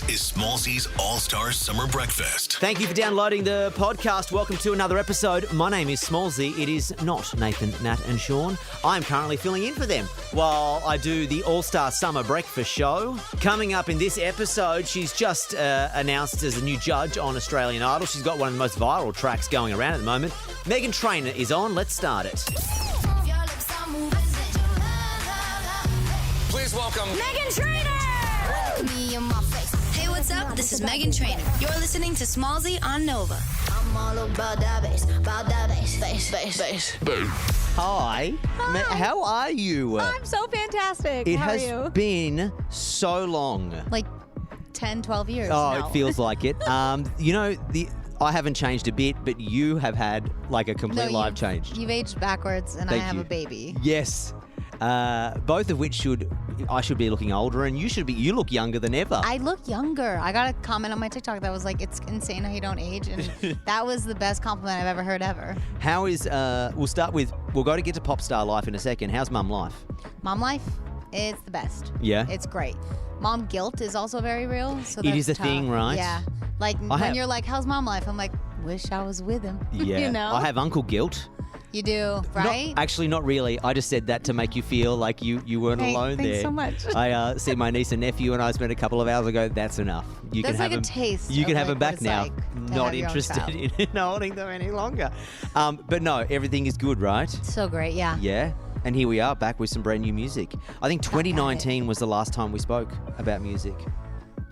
is Smallsy's All-Star Summer Breakfast. Thank you for downloading the podcast. Welcome to another episode. My name is Smallsy. It is not Nathan, Nat and Sean. I'm currently filling in for them while I do the All-Star Summer Breakfast show. Coming up in this episode, she's just announced as a new judge on Australian Idol. She's got one of the most viral tracks going around at the moment. Meghan Trainor is on. Let's start it. Please welcome Meghan Trainor! Hey, what's up? This is Meghan Trainor. You're listening to Smallsy on Nova. I'm all about that bass. Hi. How are you? I'm so fantastic. It How has are you? been so long. Like 10, 12 years Oh, now. it feels like it. I haven't changed a bit, but you have had like a complete life change. You've aged backwards and Thank I have you. a baby. Yes. Both of which I should be looking older, and you look younger than ever. I look younger. I got a comment on my TikTok that was like, it's insane how you don't age. And that was the best compliment I've ever heard ever. How is, we'll go to get to pop star life in a second. How's mum life? Mom life, it's the best. Yeah? It's great. Mom guilt is also very real. So It is that's a thing, tough. right? Yeah. Like when you're like, how's mom life? I'm like, wish I was with him. Yeah. You know? I have uncle guilt. You do, right? Actually, not really. I just said that to make you feel like you weren't alone thanks there. so much. I see my niece and nephew and I spent a couple of hours ago. That's enough. You That's can have like a them. taste You can of have them like what back it's now. like to Not have your own interested child. in holding them any longer. But no, everything is good, right? So great, yeah. Yeah. And here we are back with some brand new music. I think 2019 was the last time we spoke about music.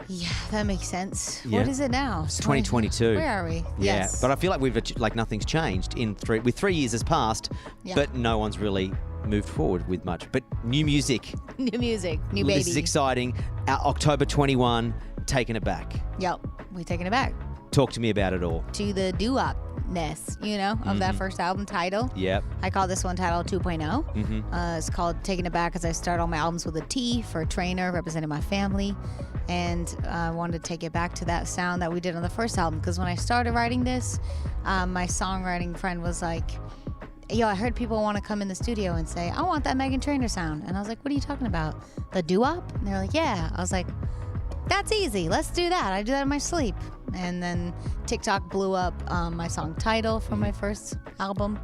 Yeah, that makes sense. Yeah. What is it now? It's 2022. Where are we? Yeah, Yes. but I feel like nothing's changed with 3 years has passed, Yeah. but no one's really moved forward with much. But new music. New music, new baby. This is exciting. October 21, Taking It Back. Yep, we taking it back Talk to me about it all. to the doo-wop-ness, of that first album title. Yep. I call this one title 2.0. Mm-hmm. It's called Taking It Back because I start all my albums with a T for Trainor, representing my family. And I wanted to take it back to that sound that we did on the first album. Because when I started writing this, my songwriting friend was like, yo, I heard people want to come in the studio and say, I want that Meghan Trainor sound. And I was like, what are you talking about? The doo-wop? And they're like, yeah. I was like, that's easy. Let's do that. I do that in my sleep. And then TikTok blew up my song title from my first album.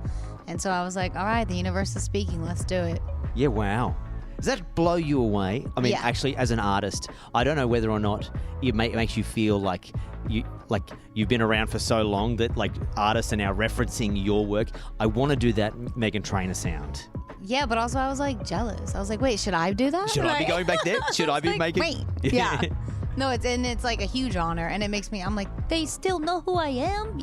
And so I was like, all right, the universe is speaking. Let's do it. Yeah, wow. Does that blow you away? I mean, Yeah. actually, as an artist, I don't know whether or not it makes you feel like you've been around for so long that like artists are now referencing your work. I want to do that Meghan Trainor sound. Yeah, but also I was like jealous. I was like, wait, should I do that? Should I be going back there? Should I be Like, making? wait. Yeah. No, it's like a huge honor, and it makes me. I'm like, they still know who I am,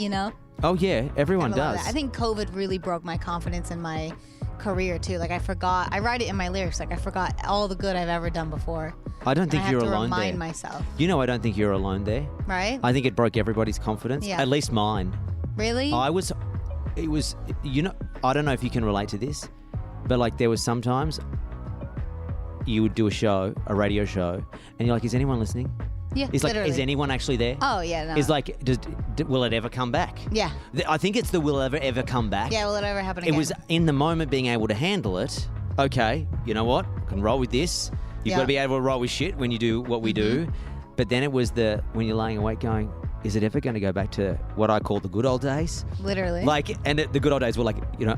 Oh yeah, everyone I love does. that. I think COVID really broke my confidence in my career too. Like I write it in my lyrics. Like I forgot all the good I've ever done before. I don't think I you're have to alone remind there. myself, I don't think you're alone there. right? I think it broke everybody's confidence. Yeah. At least mine. Really? I don't know if you can relate to this, but like there was sometimes you would do a radio show, and you're like, is anyone listening? yeah. It's like, literally. is anyone actually there? Oh yeah. No. It's like, will it ever come back? Yeah. I think it's the will it ever come back. Yeah. Will it ever happen It again? was in the moment being able to handle it. Okay, you know what? I can roll with this. You've got Yeah. to be able to roll with shit when you do what we do. But then it was when you're laying awake going, is it ever going to go back to what I call the good old days? Literally. The good old days were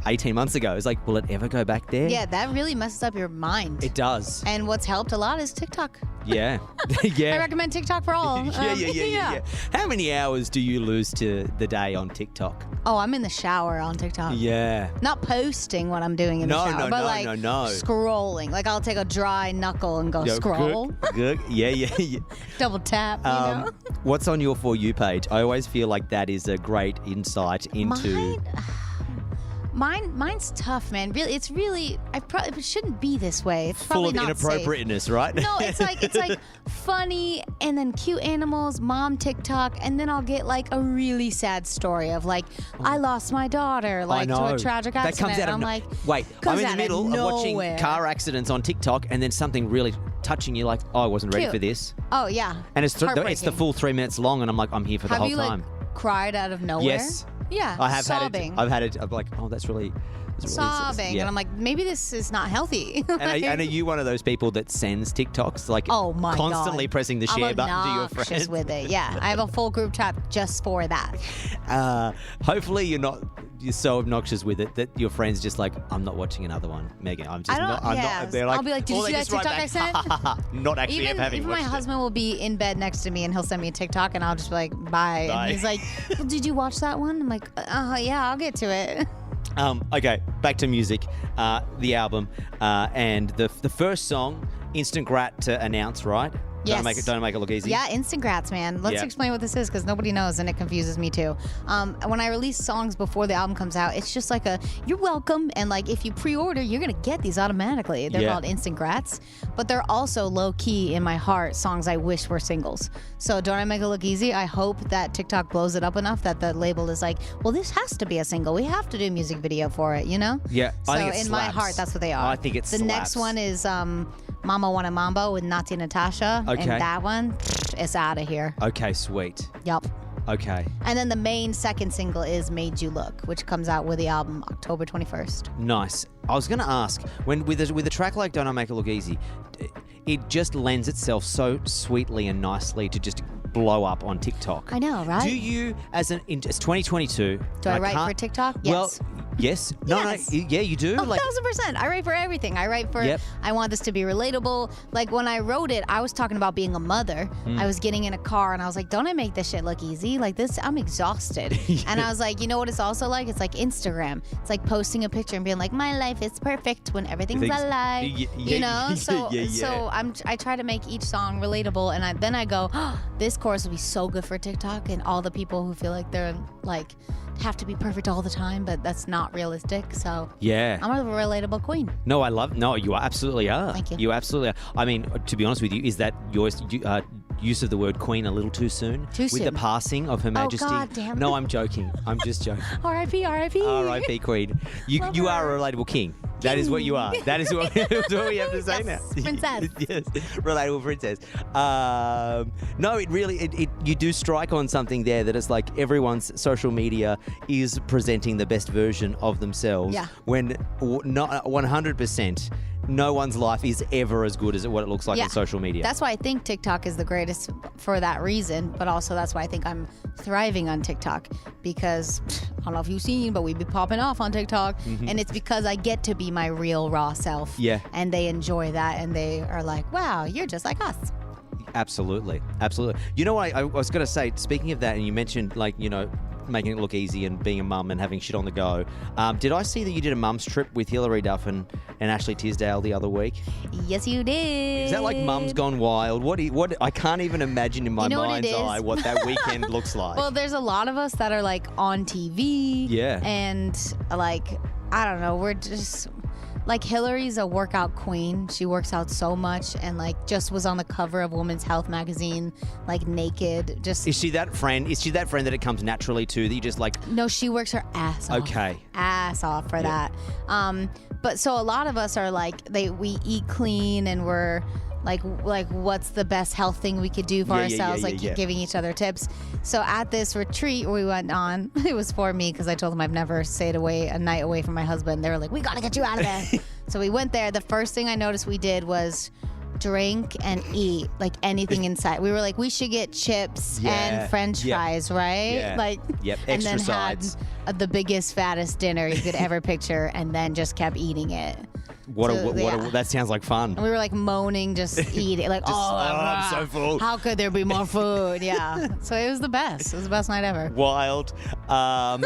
18 months ago. It's like, will it ever go back there? Yeah, that really messes up your mind. It does. And what's helped a lot is TikTok. Yeah. Yeah. I recommend TikTok for all. Yeah. How many hours do you lose to the day on TikTok? Oh, I'm in the shower on TikTok. Yeah. Not posting what I'm doing in the shower, but like no. scrolling. Like I'll take a dry knuckle and go Yo, scroll, Good. Yeah. double tap. What's on your For You page? I always feel like that is a great insight into... Mine's tough, man. Really, it shouldn't be this way. It's full probably of not inappropriateness, safe. right? No, it's like funny and then cute animals, mom TikTok, and then I'll get like a really sad story of like I lost my daughter I to know. a tragic accident. That comes out of I'm like, wait, I'm comes in the out of middle of watching nowhere. car accidents on TikTok, and then something really touching you, like, oh, I wasn't ready Cute. for this. Oh yeah, And it's the Heartbreaking. full 3 minutes long, and I'm like, I'm here for the Have whole you time. like cried out of nowhere? Yes. Yeah, I have sobbing. I've had it. I'm like, oh, that's really sobbing, yeah. and I'm like, maybe this is not healthy. And are you one of those people that sends TikToks, like, oh my constantly God. pressing the share button to your friends? With it, yeah. I have a full group chat just for that. Hopefully you're so obnoxious with it that your friends just like, I'm not watching another one, Meghan. I'm not. They're like, I'll be like, did you see that TikTok I sent? Not actually having even watched my husband will be in bed next to me and he'll send me a TikTok and I'll just be like, bye. And he's like, well, did you watch that one? I'm like, yeah, I'll get to it. Okay, back to music. The album and the first song, Instant Grat to announce, right? Yes. Don't make it look easy. Yeah, instant grats, man. Let's explain what this is because nobody knows and it confuses me too. When I release songs before the album comes out, it's just like you're welcome, and like if you pre-order, you're gonna get these automatically. They're called instant grats, but they're also low key in my heart songs I wish were singles. So Don't I Make It Look Easy? I hope that TikTok blows it up enough that the label is like, well, this has to be a single. We have to do a music video for it, you know? Yeah. So I think it in slaps. my heart, that's what they are. I think it's the next one is Mama Wanna Mambo with Nati Natasha. Okay. And that one, it's out of here. Okay, sweet. Yup. Okay. And then the main second single is Made You Look, which comes out with the album October 21st. Nice. I was going to ask, with a track like Don't I Make It Look Easy, it just lends itself so sweetly and nicely to just blow up on TikTok. I know, right? Do you, it's 2022. Do I write for TikTok? Yes. Well, yes. Yes. No, yeah, you do. 1,000%. I write for everything. I write for, I want this to be relatable. Like when I wrote it, I was talking about being a mother. I was getting in a car and I was like, don't I make this shit look easy? Like this, I'm exhausted. And I was like, you know what it's also like? It's like Instagram. It's like posting a picture and being like, my life is perfect when everything's a lie. You know? So I try to make each song relatable, and then I go, this chorus will be so good for TikTok, and all the people who feel like they're like have to be perfect all the time, but that's not realistic. So I'm a relatable queen. No, you absolutely are. Thank you. You absolutely are. I mean, to be honest with you, is that your use of the word queen a little too soon? With the passing of Her Majesty? Oh, God damn. No, I'm joking. I'm just joking. R.I.P. R.I.P. R.I.P. Queen. You are a relatable king. That is what you are. That is what we have to say now. Princess. Yes, relatable princess. No, it really, you do strike on something there that it's like everyone's social media is presenting the best version of themselves. Yeah. When not 100%. No one's life is ever as good as what it looks like on social media. That's why I think TikTok is the greatest for that reason, but also that's why I think I'm thriving on TikTok because, I don't know if you've seen, but we be popping off on TikTok, and it's because I get to be my real raw self. Yeah. And they enjoy that, and they are like, wow, you're just like us. Absolutely. Absolutely. You know what I was going to say, speaking of that, and you mentioned making it look easy and being a mum and having shit on the go. Did I see that you did a mum's trip with Hilary Duff and Ashley Tisdale the other week? Yes, you did. Is that like Mum's Gone Wild? What? I can't even imagine in my mind's eye what that weekend looks like. Well, there's a lot of us that are like on TV. Yeah. And like, I don't know, we're just... Like Hillary's a workout queen. She works out so much and like just was on the cover of Women's Health magazine, like naked. Just Is she that friend that it comes naturally to that you just like? No, she works her ass off. Okay. Ass off for that. But so a lot of us are like we eat clean and we're like what's the best health thing we could do for ourselves, giving each other tips. So at this retreat we went on, it was for me because I told them I've never stayed away a night away from my husband. They were like, we gotta get you out of there. So we went there. The first thing I noticed we did was drink and eat like anything inside. We were like, we should get chips and French fries, right? Yeah. Like, and then sides. had the biggest, fattest dinner you could ever picture, and then just kept eating it. That sounds like fun. And we were like moaning, just eating, like, I'm so full. How could there be more food? Yeah. So it was the best. It was the best night ever. Wild. Now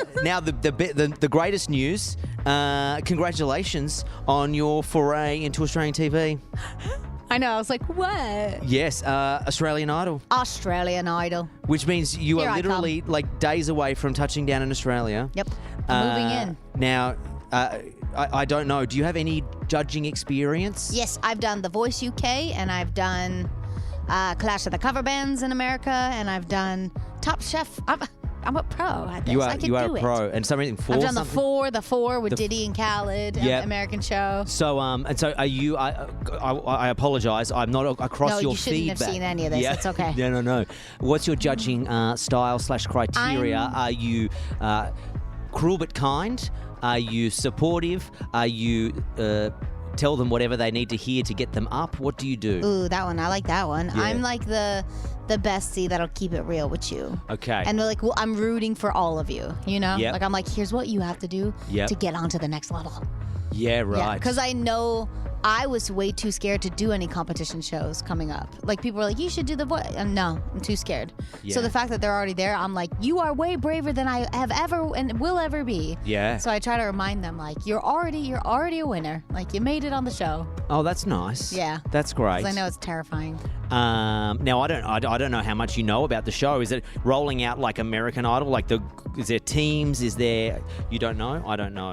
the greatest news. Congratulations on your foray into Australian TV. I know. I was like, what? Yes, Australian Idol. Australian Idol. Which means you are literally like days away from touching down in Australia. Yep. Moving in. Now, I don't know. Do you have any judging experience? Yes, I've done The Voice UK, and I've done Clash of the Cover Bands in America, and I've done Top Chef. I'm a pro at this. You I can are do a pro, and something I've done the four with Diddy and Khaled, American show. So and so are you? I apologize. I'm not across your feedback. No, you shouldn't have seen any of this. It's okay. No. What's your judging style / criteria? Are you cruel but kind? Are you supportive? Are you tell them whatever they need to hear to get them up? What do you do? Ooh, that one. I like that one. Yeah. I'm like the bestie that'll keep it real with you. Okay. And they're like, well, I'm rooting for all of you, you know? Yep. Like, I'm like, here's what you have to do Yep. to get on to the next level. Yeah, right. Because I know I was way too scared to do any competition shows coming up. Like, people were like, you should do the voice. No, I'm too scared. Yeah. So the fact that they're already there, I'm like, you are way braver than I have ever and will ever be. Yeah. So I try to remind them, like, you're already a winner. Like, you made it on the show. Oh, that's nice. Yeah. That's great. 'Cause I know it's terrifying. Now I don't know how much you know about the show. Is it rolling out like American Idol? Like is there teams? Is there? You don't know? I don't know.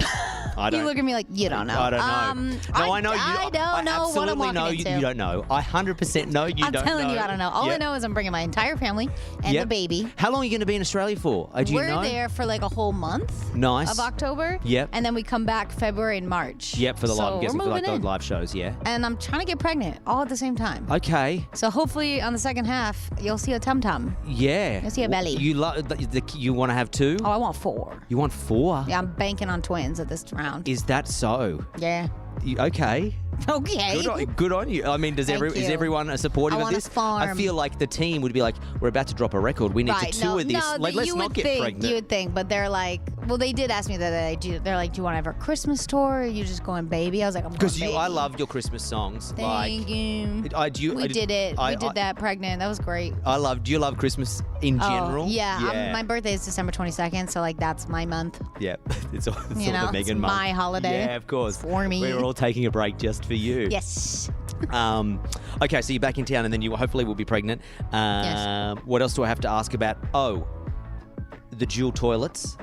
I don't. You look at me like, you don't know. I don't know. No, I know you. I don't know what I'm absolutely walking know into. you don't know. I 100% know you I'm don't know. telling you, I don't know. All I know is I'm bringing my entire family and Yep. the baby. How long are you going to be in Australia for? Do you We're know? there for like a whole month. Nice. Of October. Yep. And then we come back February and March. Yep, for the so live. I'm guessing we're for like moving the in. live shows. Yeah. And I'm trying to get pregnant all at the same time. Okay. So hopefully on the second half, you'll see a tum-tum. Yeah. You'll see a belly. You you want to have 2? Oh, I want 4. You want 4? Yeah, I'm banking on twins at this round. Is that so? Yeah. Okay. Okay. Good on you. I mean, is Thank you. everyone supportive I of want a this? farm. I feel like the team would be like, we're about to drop a record. We need to tour this. No, Like, let's you not would get think, pregnant. You would think, but they're like, well, they did ask me that they're like, do you want to have a Christmas tour? Or are you just going baby? I was like, I'm going Because baby. I love your Christmas songs. Thank you. We did it. We did that pregnant. That was great. Do you love Christmas in general? Oh, yeah. My birthday is December 22nd, so like that's my month. Yeah. It's all the You know, Meghan it's month. my holiday. Yeah, of course. For me. We're all taking a break just for you. Yes. Okay, so you're back in town and then you hopefully will be pregnant. Yes. What else do I have to ask about? Oh, the dual toilets.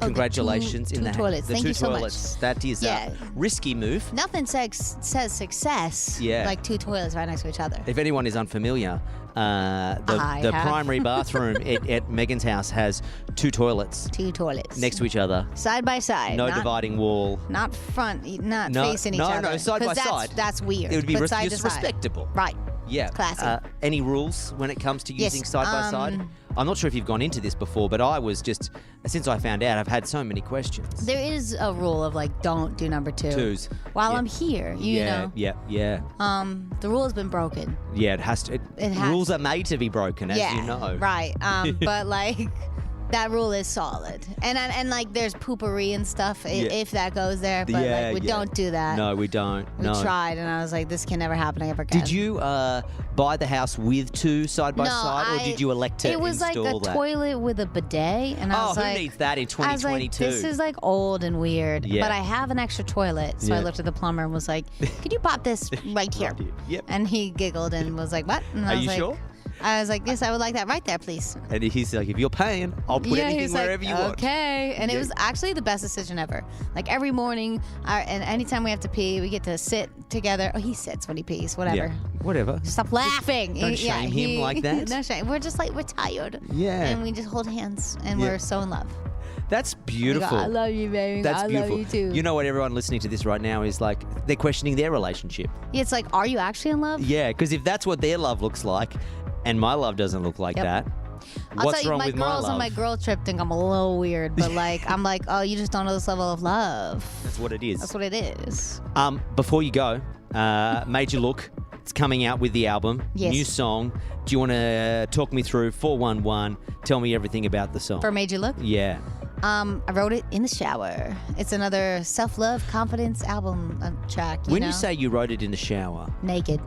Congratulations. two toilets. The Thank two you so much. toilets. That is Yeah. a risky move. Nothing says success. Yeah. Like 2 toilets right next to each other. If anyone is unfamiliar, the I have. primary bathroom at Meghan's house has 2 toilets 2 toilets next to each other. side by side. No not, dividing wall. Not front. Not No, facing each no, other. no, side 'Cause by side. That's weird. It would be but side to just side. respectable. Right. Yeah. Classy. Any rules when it comes to Yes, using side by side? I'm not sure if you've gone into this before, but I was just, since I found out, I've had so many questions. There is a rule of like, don't do number 2. Twos. While Yeah. I'm here, you know. Yeah. The rule has been broken. Yeah, it has to. It has rules to. are made to be broken, as yeah. you know. Right. But like, that rule is solid. And like, there's poopery and stuff if that goes there. But like, we don't do that. No, we don't. We no. tried, and I was like, this can never happen ever again. Did you buy the house with 2 side by side, or did you elect to It was like install a that? toilet with a bidet, and I Oh, was who like, needs that in I was like, 2022? this is like old and weird, Yeah. but I have an extra toilet. So I Yeah. looked at the plumber and was like, could you pop this right here? Right here. Yep. And he giggled and was like, what? And I Are was you like, sure? I was like, yes, I would like that right there, please. And he's like, if you're paying, I'll put he anything was like, wherever you want. Okay. And it Yeah. was actually the best decision ever. Like every morning, and anytime we have to pee, we get to sit together. Oh, he sits when he pees, whatever. Yeah, whatever. Stop laughing. Don't shame him like that. No shame. We're just like, we're tired. Yeah. And we just hold hands and Yeah. we're so in love. That's We go, beautiful. I love you, baby. That's I beautiful. love you too. You know what? Everyone listening to this right now is like, they're questioning their relationship. Yeah, it's like, are you actually in love? Yeah, because if that's what their love looks like, and my love doesn't look like Yep. that, I'll what's tell you, wrong my with my girls love? on my girl trip think I'm a little weird, but like, I'm like, oh, you just don't know this level of love. That's what it is. That's what it is. Before you go, Major Look, it's coming out with the album, Yes. new song. Do you want to talk me through 411? Tell me everything about the song. For Major Look? Yeah. I wrote it in the shower. It's another self-love, confidence album track. When know? you say you wrote it in the shower, naked,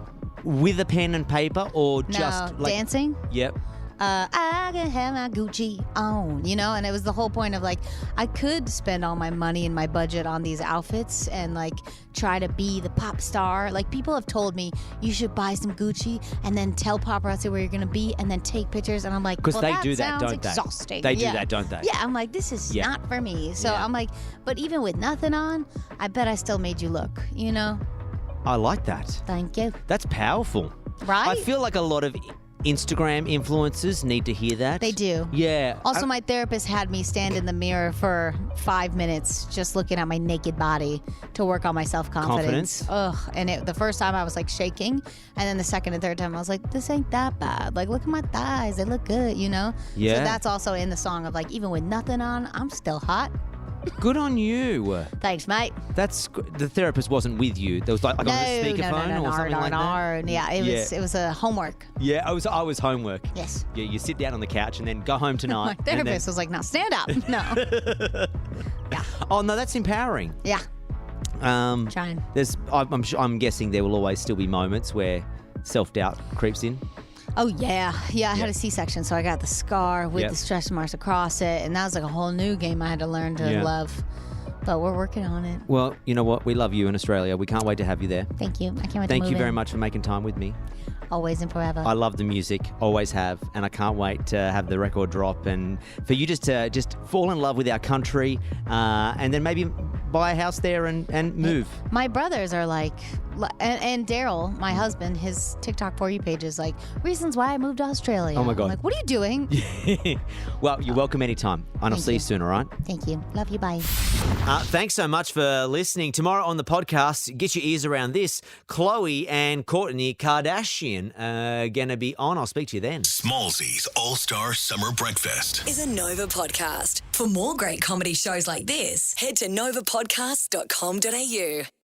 with a pen and paper, or no, just like dancing. Yep. I can have my Gucci on, you know? And it was the whole point of like, I could spend all my money and my budget on these outfits and like try to be the pop star. Like people have told me you should buy some Gucci and then tell paparazzi where you're going to be and then take pictures. And I'm like, Because well, they do that, sounds don't they? exhausting. They do Yeah. that, don't they? Yeah, I'm like, this is Yeah. not for me. So Yeah. I'm like, but even with nothing on, I bet I still made you look, you know? I like that. Thank you. That's powerful. Right? I feel like a lot of Instagram influencers need to hear that. They do. Yeah. Also, my therapist had me stand in the mirror for 5 minutes just looking at my naked body to work on my self-confidence. Ugh. And the first time I was like shaking. And then the second and third time I was like, this ain't that bad. Like, look at my thighs. They look good, you know? Yeah. So that's also in the song of like, even with nothing on, I'm still hot. Good on you. Thanks, mate. The therapist wasn't with you. There was like on the speakerphone or something like that. Yeah, it was a homework. Yeah, I was homework. Yes. Yeah, you sit down on the couch and then go home tonight. My therapist was like, "Now stand up." No. Yeah. Oh no, that's empowering. Yeah. Trying. I'm guessing there will always still be moments where self-doubt creeps in. Oh, yeah. Yeah, I had a C-section, so I got the scar with the stretch marks across it, and that was like a whole new game I had to learn to love. But we're working on it. Well, you know what? We love you in Australia. We can't wait to have you there. Thank you. I can't wait to move Thank you very in. much for making time with me. Always and forever. I love the music, always have, and I can't wait to have the record drop and for you just to fall in love with our country and then maybe buy a house there and move. My brothers are like, and Daryl, my husband, his TikTok For You page is like, reasons why I moved to Australia. Oh my God. I'm like, what are you doing? Well, you're welcome anytime, and I'll see you soon, all right? Thank you. Love you. Bye. Thanks so much for listening. Tomorrow on the podcast, get your ears around this. Khloe and Kourtney Kardashian are going to be on. I'll speak to you then. Smallzy's All-Star Summer Breakfast is a Nova podcast. For more great comedy shows like this, head to novapodcast.com.au.